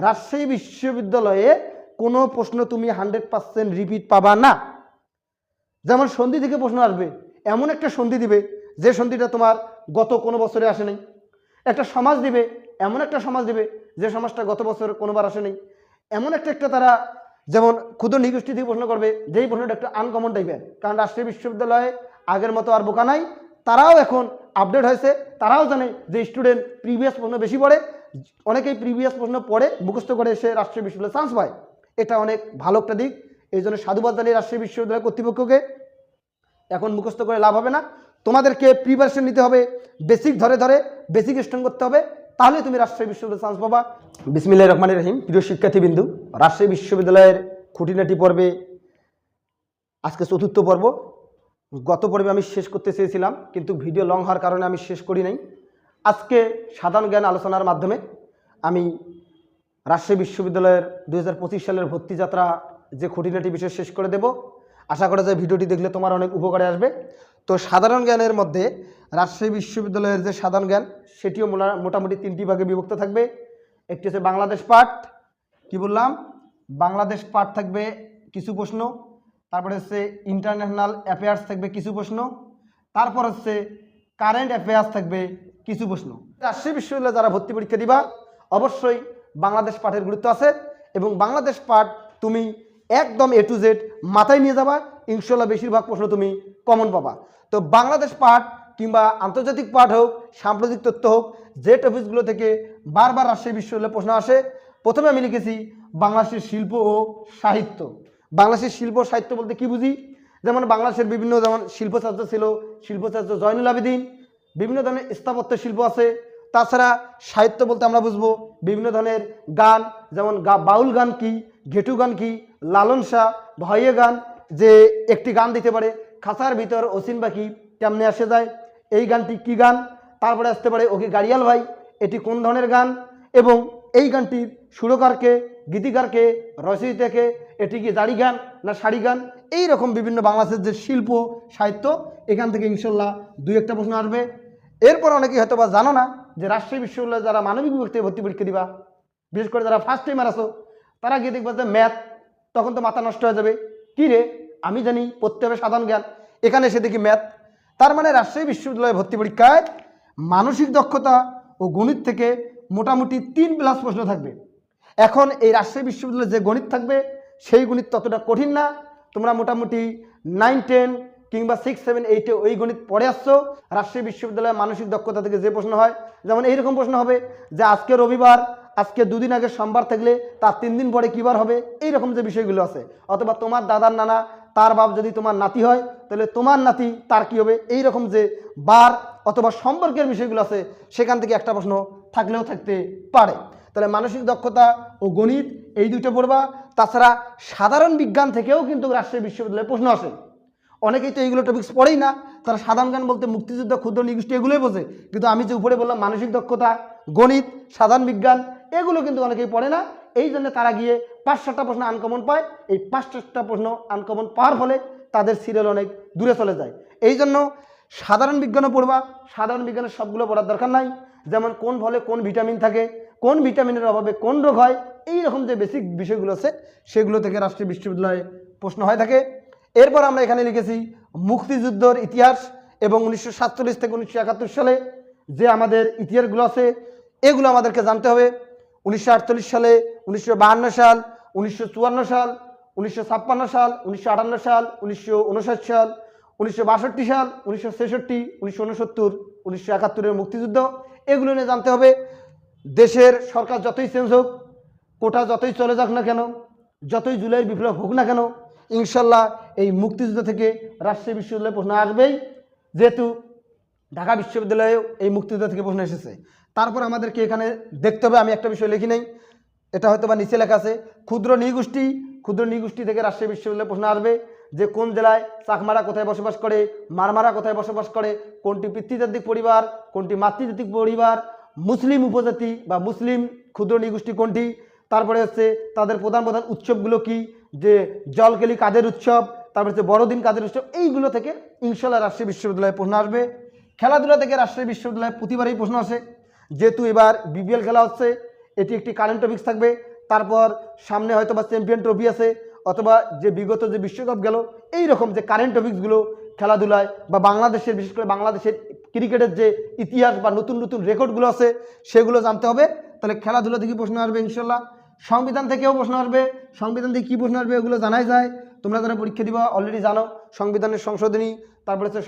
রাজশাহী বিশ্ববিদ্যালয়ে কোনো প্রশ্ন তুমি 100% রিপিট পাবা না। যেমন সন্ধি থেকে প্রশ্ন আসবে, এমন একটা সন্ধি দিবে যে সন্ধিটা তোমার গত কোনো বছরে আসে নাই। একটা সমাজ দিবে, এমন একটা সমাজ দিবে যে সমাজটা গত বছর কোনোবার আসে নাই। এমন একটা তারা যেমন ক্ষুদ্র নিগোষ্ঠী থেকে প্রশ্ন করবে, যেই প্রশ্নটা একটা আনকমন টাইপের। কারণ রাজশাহী বিশ্ববিদ্যালয়ে আগের মতো আর বোকা নাই, তারাও এখন আপডেট হয়েছে, তারাও জানে যে স্টুডেন্ট প্রিভিয়াস প্রশ্ন বেশি পড়ে, অনেকেই প্রিভিয়াস প্রশ্ন পড়ে মুখস্থ করে এসে রাজশাহী বিশ্ববিদ্যালয়ে চান্স পায়। এটা অনেক ভালো একটা দিক। এই জন্য সাধুবাদ জানিয়ে রাজশাহী বিশ্ববিদ্যালয় কর্তৃপক্ষকে। এখন মুখস্থ করে লাভ হবে না, তোমাদেরকে প্রিপারেশন নিতে হবে, বেসিক ধরে ধরে বেসিক স্ট্রং করতে হবে, তাহলে তুমি রাজশাহী বিশ্ববিদ্যালয়ে চান্স পাবা। বিসমিল্লাহির রহমানির রহিম। প্রিয় শিক্ষার্থীবৃন্দু, রাজশাহী বিশ্ববিদ্যালয়ের খুঁটিনাটি পর্বে আজকে চতুর্থ পর্ব। গত পর্বে আমি শেষ করতে চেয়েছিলাম, কিন্তু ভিডিও লং হওয়ার কারণে আমি শেষ করি নাই। আজকে সাধারণ জ্ঞান আলোচনার মাধ্যমে আমি রাজশাহী বিশ্ববিদ্যালয়ের 2025 সালের ভর্তি যাত্রা যে খুঁটিনাটি বিষয় শেষ করে দেব। আশা করা যায় ভিডিওটি দেখলে তোমার অনেক উপকারে আসবে। তো সাধারণ জ্ঞানের মধ্যে রাজশাহী বিশ্ববিদ্যালয়ের যে সাধারণ জ্ঞান, সেটিও মোটামুটি 3টি ভাগে বিভক্ত থাকবে। একটি হচ্ছে বাংলাদেশ পার্ট, কি বললাম, বাংলাদেশ পার্ট থাকবে কিছু প্রশ্ন, তারপরে হচ্ছে ইন্টারন্যাশনাল অ্যাফেয়ার্স থাকবে কিছু প্রশ্ন, তারপর হচ্ছে কারেন্ট অ্যাফেয়ার্স থাকবে কিছু প্রশ্ন। রাজশাহী বিশ্ববিদ্যালয়ে যারা ভর্তি পরীক্ষা দিবা, অবশ্যই বাংলাদেশ পাঠের গুরুত্ব আছে, এবং বাংলাদেশ পাঠ তুমি একদম A to Z মাথায় নিয়ে যাবা, ইনশাল্লাহ বেশিরভাগ প্রশ্ন তুমি কমন পাবা। তো বাংলাদেশ পাঠ কিংবা আন্তর্জাতিক পাঠ হোক, সাম্প্রতিক তথ্য হোক, যে টপিকসগুলো থেকে বারবার রাজশাহী বিশ্ববিদ্যালয়ে প্রশ্ন আসে, প্রথমে আমি লিখেছি বাংলাদেশের শিল্প ও সাহিত্য। বাংলাদেশের শিল্প সাহিত্য বলতে কি বুঝি? যেমন বাংলাদেশের বিভিন্ন, যেমন শিল্পচার্য ছিল, শিল্পচার্য জয়নুল আবেদিন, বিভিন্ন ধরনের স্থাপত্য শিল্প আছে। তাছাড়া সাহিত্য বলতে আমরা বুঝবো বিভিন্ন ধরনের গান, যেমন বাউল গান কি, ঘেটু গান কি, লালন শাহ, ভয়ে গান, যে একটি গান দিতে পারে খাঁচার ভিতর অসীন পাখি কেমনে আসে যায়, এই গানটি কি গান। তারপরে আসতে পারে ওকে গাড়িয়াল ভাই, এটি কোন ধরনের গান, এবং এই গানটির সুরকারকে, গীতিকারকে, রচয়িতাকে, এটি কি জারি গান না সারি গান। এই রকম বিভিন্ন বাংলাদেশের যে শিল্প সাহিত্য, এখান থেকে ইনশাল্লাহ 2-1টা প্রশ্ন আসবে। এরপর অনেকেই হয়তো বা জানো না যে রাজশাহী বিশ্ববিদ্যালয়ে যারা মানবিক বিভাগ থেকে ভর্তি পরীক্ষা দিবা, বিশেষ করে যারা ফার্স্ট টাইমার আসো, তারা গিয়ে দেখবা যে ম্যাথ, তখন তো মাথা নষ্ট হয়ে যাবে। কি রে, আমি জানি পড়তে হবে সাধারণ জ্ঞান, এখানে এসে দেখি ম্যাথ। তার মানে রাজশাহী বিশ্ববিদ্যালয়ে ভর্তি পরীক্ষায় মানসিক দক্ষতা ও গণিত থেকে মোটামুটি 3+ প্রশ্ন থাকবে। এখন এই রাজশাহী বিশ্ববিদ্যালয়ে যে গণিত থাকবে, সেই গণিত ততটা কঠিন না। তোমরা মোটামুটি 9, 10 কিংবা 6, 7, 8 ওই গণিত পড়ে আসছো। রাজশাহী বিশ্ববিদ্যালয়ে মানসিক দক্ষতা থেকে যে প্রশ্ন হয়, যেমন এইরকম প্রশ্ন হবে যে আজকে রবিবার, আজকে 2 দিন আগে সোমবার থাকলে তার 3 দিন পরে কী বার হবে, এইরকম যে বিষয়গুলো আছে। অথবা তোমার দাদার নানা, তার বাপ যদি তোমার নাতি হয়, তাহলে তোমার নাতি তার কী হবে, এইরকম যে বার অথবা সম্পর্কের বিষয়গুলো আছে, সেখান থেকে একটা প্রশ্ন থাকলেও থাকতে পারে। তাহলে মানসিক দক্ষতা ও গণিত এই 2টো পড়বা। তাছাড়া সাধারণ বিজ্ঞান থেকেও কিন্তু রাজশাহী বিশ্ববিদ্যালয়ে প্রশ্ন আসে। অনেকেই তো এইগুলো টপিক্স পড়েই না, তারা সাধারণ জ্ঞান বলতে মুক্তিযুদ্ধ, ক্ষুদ্র নিগোষ্ঠী এগুলোই বোঝে। কিন্তু আমি যে উপরে বললাম মানসিক দক্ষতা, গণিত, সাধারণ বিজ্ঞান, এগুলো কিন্তু অনেকেই পড়ে না। এই জন্য তারা গিয়ে 5-7টা প্রশ্ন আনকমন পায়। এই 5-7টা প্রশ্ন আনকমন পাওয়ার ফলে তাদের সিরিয়াল অনেক দূরে চলে যায়। এই জন্য সাধারণ বিজ্ঞানও পড়বা। সাধারণ বিজ্ঞানের সবগুলো পড়ার দরকার নাই। যেমন কোন ফলে কোন ভিটামিন থাকে, কোন ভিটামিনের অভাবে কোন রোগ হয়, এই রকম যে বেসিক বিষয়গুলো আছে, সেগুলো থেকে রাজশাহী বিশ্ববিদ্যালয়ে প্রশ্ন হয়ে থাকে। এরপর আমরা এখানে লিখেছি মুক্তিযুদ্ধের ইতিহাস, এবং 1947 থেকে 1971 সালে যে আমাদের ইতিহাসগুলো আছে, এগুলো আমাদেরকে জানতে হবে। 1948 সালে, 1952 সাল, 1954 সাল, 1956 সাল, 1958 সাল, 1959 সাল, 1962 সাল, 1966, 1969, 1971-এর মুক্তিযুদ্ধ, এগুলো নিয়ে জানতে হবে। দেশের সরকার যতই চেঞ্জ হোক, কোটা যতই চলে যাক না কেন, যতই জুলাইয়ের বিপ্লব হোক না কেন, ইনশাল্লাহ এই মুক্তিযুদ্ধ থেকে রাজশাহী বিশ্ববিদ্যালয়ে প্রশ্ন আসবেই, যেহেতু ঢাকা বিশ্ববিদ্যালয়েও এই মুক্তিযুদ্ধ থেকে প্রশ্ন এসেছে। তারপর আমাদেরকে এখানে দেখতে হবে, আমি একটা বিষয় লিখি নাই, এটা হয়তো বা নিচে লেখা আছে, ক্ষুদ্র নৃগোষ্ঠী। ক্ষুদ্র নৃগোষ্ঠী থেকে রাজশাহী বিশ্ববিদ্যালয়ে প্রশ্ন আসবে যে কোন জেলায় চাকমারা কোথায় বসবাস করে, মারমারা কোথায় বসবাস করে, কোনটি পিতৃতান্ত্রিক পরিবার, কোনটি মাতৃতান্ত্রিক পরিবার, মুসলিম উপজাতি বা মুসলিম ক্ষুদ্র নৃগোষ্ঠী কোনটি, তারপরে হচ্ছে তাদের প্রধান প্রধান উৎসবগুলো কি, যে জলকেলি কাদের উৎসব, তারপরে হচ্ছে বড়দিন কাদের উৎসব, এইগুলো থেকে ইনশাল্লাহ রাজশাহী বিশ্ববিদ্যালয়ে প্রশ্ন আসবে। খেলাধুলা থেকে রাজশাহী বিশ্ববিদ্যালয়ে প্রতিবারই প্রশ্ন আসে, যেহেতু এবার বিপিএল খেলা হচ্ছে, এটি একটি কারেন্ট টপিক্স থাকবে। তারপর সামনে হয়তো বা চ্যাম্পিয়ন ট্রফি আছে, অথবা যে বিগত যে বিশ্বকাপ গেল, এই রকম যে কারেন্ট টপিক্সগুলো খেলাধুলায় বা বাংলাদেশের, বিশেষ করে বাংলাদেশের ক্রিকেটের যে ইতিহাস বা নতুন নতুন রেকর্ডগুলো আছে সেগুলো জানতে হবে। তাহলে খেলাধুলা থেকে প্রশ্ন আসবে ইনশাল্লাহ। সংবিধান থেকেও প্রশ্ন আসবে। সংবিধান থেকে কী প্রশ্ন আসবে এগুলো জানাই যায়, তোমরা যারা পরীক্ষা দিবা অলরেডি জানো। সংবিধানের সংশোধনী, তারপরে হচ্ছে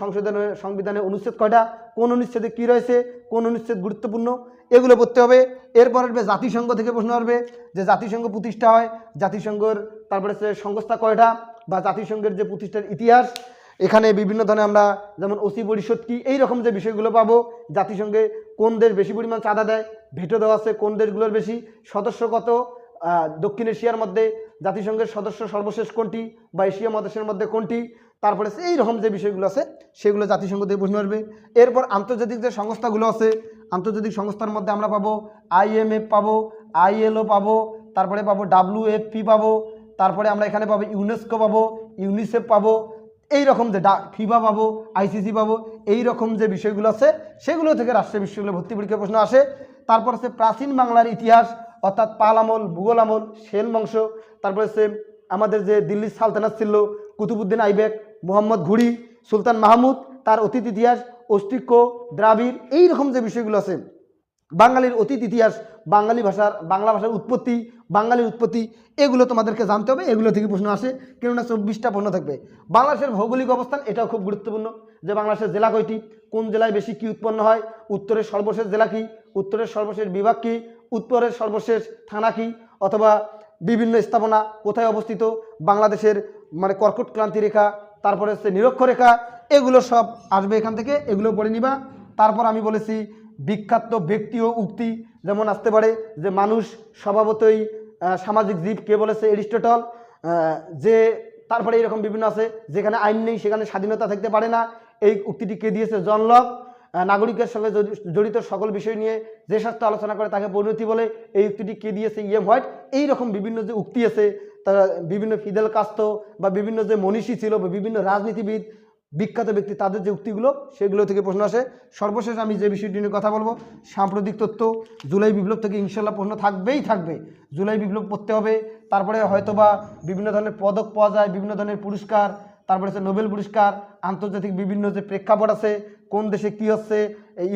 সংবিধানের অনুচ্ছেদ কয়টা, কোন অনুচ্ছেদে কী রয়েছে, কোন অনুচ্ছেদ গুরুত্বপূর্ণ, এগুলো পড়তে হবে। এরপর আসবে জাতিসংঘ থেকে প্রশ্ন আসবে, যে জাতিসংঘ প্রতিষ্ঠা হয়, জাতিসংঘের তারপরে হচ্ছে সংস্থা কয়টা, বা জাতিসংঘের যে প্রতিষ্ঠার ইতিহাস, এখানে বিভিন্ন ধরনের আমরা যেমন ওসি পরিষদ কি, এই রকম যে বিষয়গুলো পাবো। জাতিসংঘে কোন দেশ বেশি পরিমাণ চাঁদা দেয়, ভেটো দেওয়া আছে কোন দেশগুলোর বেশি, সদস্য কত, দক্ষিণ এশিয়ার মধ্যে জাতিসংঘের সদস্য সর্বশেষ কোনটি, বা এশিয়া মহাদেশের মধ্যে কোনটি, তারপরে এই রকম যে বিষয়গুলো আছে সেগুলো জাতিসংঘ থেকে প্রশ্ন আসবে। এরপর আন্তর্জাতিক যে সংস্থাগুলো আছে, আন্তর্জাতিক সংস্থার মধ্যে আমরা পাবো IMF পাবো, ILO পাবো, তারপরে পাবো WFP পাবো, তারপরে আমরা এখানে পাবো ইউনেস্কো পাবো, ইউনিসেফ পাবো, এই রকম যে ফিফা পাবো, ICC পাবো, এই রকম যে বিষয়গুলো আছে সেগুলো থেকে রাষ্ট্রীয় বিশ্ববিদ্যালয়ে ভর্তি পরীক্ষার প্রশ্ন আসে। তারপর হচ্ছে প্রাচীন বাংলার ইতিহাস, অর্থাৎ পাল আমল, মুঘল আমল, সেন বংশ, তারপরে হচ্ছে আমাদের যে দিল্লির সালতানাত ছিল, কুতুবুদ্দিন আইবেক, মোহাম্মদ ঘুরি, সুলতান মাহমুদ, তার অতীত ইতিহাস, অস্তিক্য, দ্রাবিড়, এই রকম যে বিষয়গুলো আছে, বাঙালির অতীত ইতিহাস, বাংলা ভাষার উৎপত্তি, বাঙালির উৎপত্তি, এগুলো তোমাদেরকে জানতে হবে। এগুলো থেকে প্রশ্ন আসে, কেননা 24টা প্রশ্ন থাকবে। বাংলাদেশের ভৌগোলিক অবস্থান, এটাও খুব গুরুত্বপূর্ণ, যে বাংলাদেশের জেলা কয়টি, কোন জেলায় বেশি কি উৎপন্ন হয়, উত্তরের সর্বশেষ জেলা কি, উত্তরের সর্বশেষ বিভাগ কি, উত্তরের সর্বশেষ থানা কি, অথবা বিভিন্ন স্থাপনা কোথায় অবস্থিত, বাংলাদেশের মানে কর্কট ক্রান্তি রেখা, তারপরে হচ্ছে নিরক্ষরেখা, এগুলো সব আসবে এখান থেকে, এগুলো পড়ে নিবা। তারপর আমি বলেছি বিখ্যাত ব্যক্তি ও উক্তি, যেমন আসতে পারে যে মানুষ স্বভাবতই সামাজিক জীব, কে বলেছে, এরিস্টটল। যে তারপরে এরকম বিভিন্ন আছে, যেখানে আইন নেই সেখানে স্বাধীনতা থাকতে পারে না, এই উক্তিটি কে দিয়েছে, জন লক। নাগরিকের সঙ্গে জড়িত সকল বিষয় নিয়ে যে শাস্ত্র আলোচনা করে তাকে পরিণতি বলে, এই উক্তিটি কে দিয়েছে, EM হোয়াইট। এই রকম বিভিন্ন যে উক্তি আছে, তারা বিভিন্ন ফিদেল কাস্তো বা বিভিন্ন যে মনীষী ছিল বা বিভিন্ন রাজনীতিবিদ, বিখ্যাত ব্যক্তি, তাদের যে উক্তিগুলো সেগুলো থেকে প্রশ্ন আসে। সর্বশেষ আমি যে বিষয়টি নিয়ে কথা বলবো, সাম্প্রতিক তথ্য, জুলাই বিপ্লব থেকে ইনশাল্লাহ প্রশ্ন থাকবেই থাকবে। জুলাই বিপ্লব পড়তে হবে, তারপরে হয়তোবা বিভিন্ন ধরনের পদক পাওয়া যায়, বিভিন্ন ধরনের পুরস্কার, তারপরে হচ্ছে নোবেল পুরস্কার, আন্তর্জাতিক বিভিন্ন যে প্রেক্ষাপট আছে, কোন দেশে কী হচ্ছে,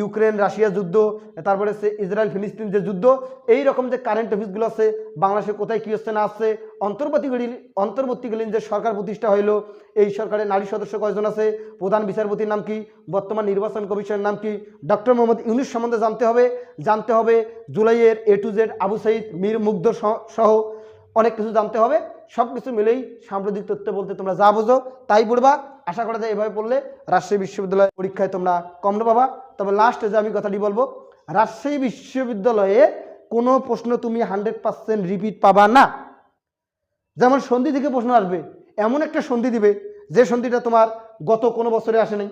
ইউক্রেন রাশিয়া যুদ্ধ, তারপরে হচ্ছে ইসরায়েল ফিলিস্তিন যে যুদ্ধ, এই রকম যে কারেন্ট অ্যাফেয়ার্সগুলো আছে, বাংলাদেশে কোথায় কী হচ্ছে না আসছে, অন্তর্বর্তীকালীন যে সরকার প্রতিষ্ঠা হইলো, এই সরকারের নারী সদস্য কয়জন আছে, প্রধান বিচারপতির নাম কি, বর্তমান নির্বাচন কমিশনের নাম কি, ডক্টর মোহাম্মদ ইউনূস সম্বন্ধে জানতে হবে, জুলাইয়ের A to Z, Abu Saeed, Mir মুগ্ধ সহ অনেক কিছু জানতে হবে। সব কিছু মিলেই সাম্প্রতিক তথ্য বলতে তোমরা যা বোঝো তাই পড়বা। আশা করা যায় এভাবে পড়লে রাজশাহী বিশ্ববিদ্যালয় পরীক্ষায় তোমরা কম পাবা। তবে লাস্টে যে আমি কথাটি বলবো, রাজশাহী বিশ্ববিদ্যালয়ে কোনো প্রশ্ন তুমি 100% রিপিট পাবা না। যেমন সন্ধি থেকে প্রশ্ন আসবে, এমন একটা সন্ধি দিবে যে সন্ধিটা তোমার গত কোনো বছরে আসে নাই।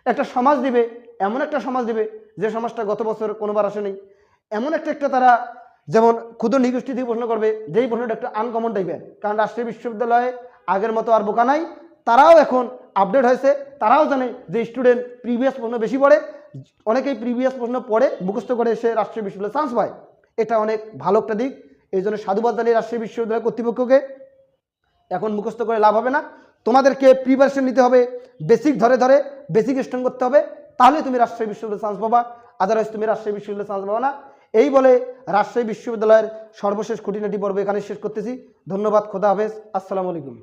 একটা সমাজ দিবে, এমন একটা সমাজ দিবে যে সমাজটা গত বছর কোনোবার আসে নাই। এমন একটা তারা, যেমন ক্ষুদ্র নিগোষ্ঠী থেকে প্রশ্ন করবে, যেই প্রশ্নটা একটা আনকমন টাইপের, কারণ রাজশাহী বিশ্ববিদ্যালয়ে আগের মতো আর বোকা নাই, তারাও এখন আপডেট হয়েছে, তারাও জানে যে স্টুডেন্ট প্রিভিয়াস প্রশ্ন বেশি পড়ে, অনেকেই প্রিভিয়াস প্রশ্ন পড়ে মুখস্থ করে এসে রাজশাহী বিশ্ববিদ্যালয়ে চান্স পায়। এটা অনেক ভালো একটা দিক, এই জন্য সাধুবাদ জানিয়ে রাজশাহী বিশ্ববিদ্যালয় কর্তৃপক্ষকে। এখন মুখস্থ করে লাভ হবে না, তোমাদেরকে প্রিপারেশন নিতে হবে, বেসিক ধরে বেসিক স্ট্রং করতে হবে, তাহলে তুমি রাজশাহী বিশ্ববিদ্যালয়ে চান্স পাবা, আদারওয়াইজ তুমি রাজশাহী বিশ্ববিদ্যালয়ে চান্স পাবা না। এই বলে রাজশাহী বিশ্ববিদ্যালয়ের সর্বশেষ খুঁটিনাটি পর্ব এখানে শেষ করতেছি। ধন্যবাদ, খোদা হাফেজ, আসসালামু আলাইকুম।